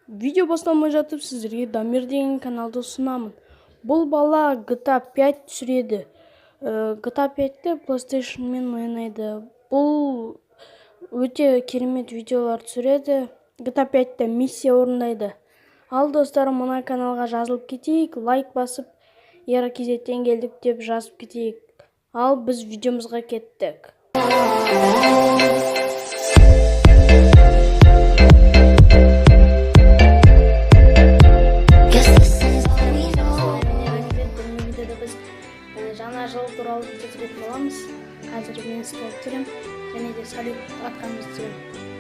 Видео басталмай жатып сіздерге Дамир деген каналды ұсынамын. Бұл бала GTA 5 түсіреді. GTA 5-те PlayStation мен ойнайды. Бұл өте керемет видеолар түсіреді. GTA 5-те миссия орындайды. Ал достарым, мына каналға жазылып кетейік, лайк басып, Еракизеттен келдік деп жазып кетейік. Ал біз видеомызға кеттік. Жаңа жыл туралы видео түсіретін боламыз. Қазір мен столып түсіремін және де салют атқанымызды түсіремін.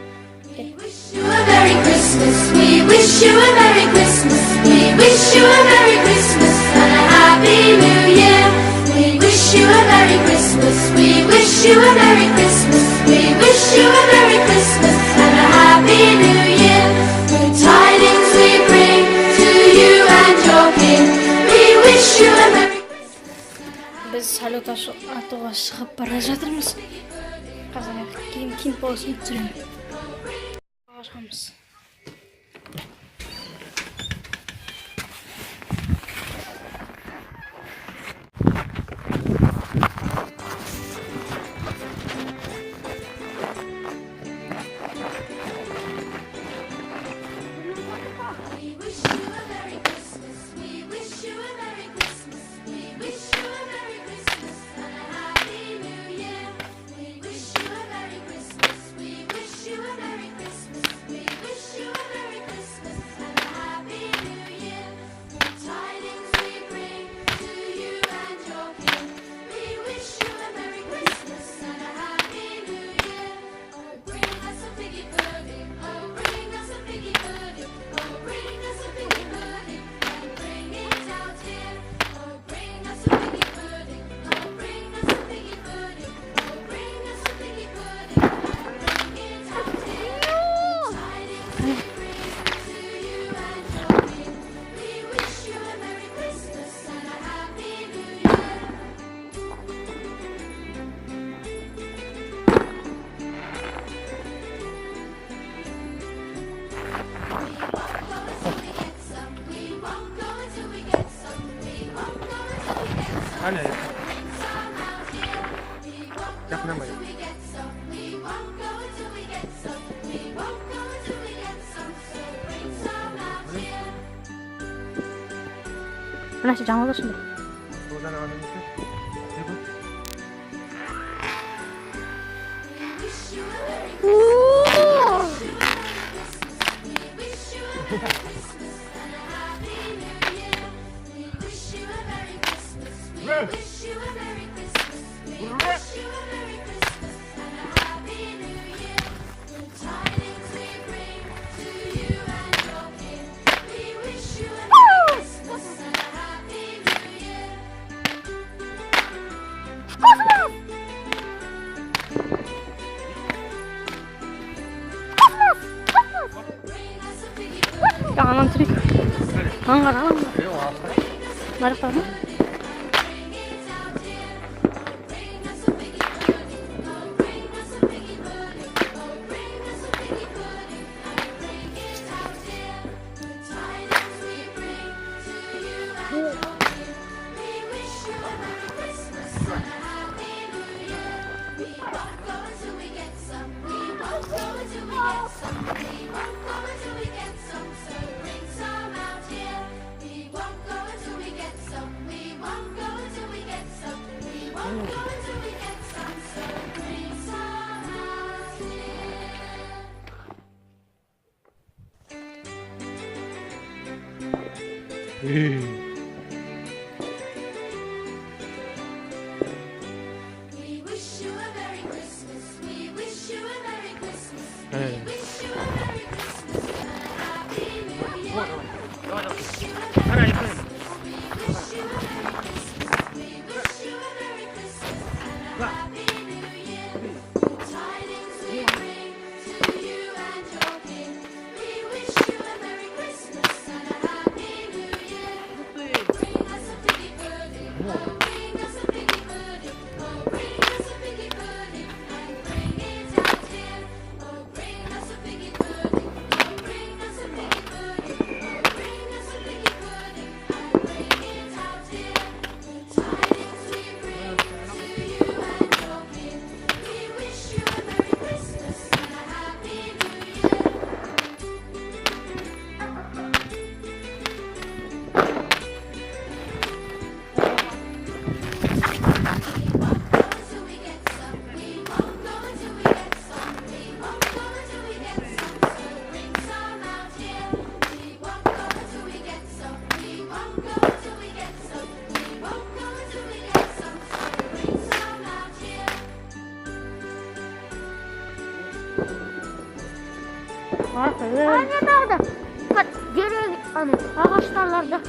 We wish you a Merry Christmas. We wish you a Merry Christmas. We wish you a Merry Christmas and a Happy New Year. We wish you a Merry Christmas. We wish you a Merry Christmas. We wish you a Merry Christmas and a Happy New Year. Good tidings we bring to you and your King. We wish you a Merry Christmas. Біз салют атуға шығып бара жатырмыз. Қазір кейін болсын түсіремін. Шығамыз. Hala yakına mı? 하나씩 장어졌습니다. Burada ne var ne yok? Ne bu? 야, 안 트릭. 안 가라. 말했다. 하나 예쁘네. Anne dağda. Bak geri hani ağaçlarlarda.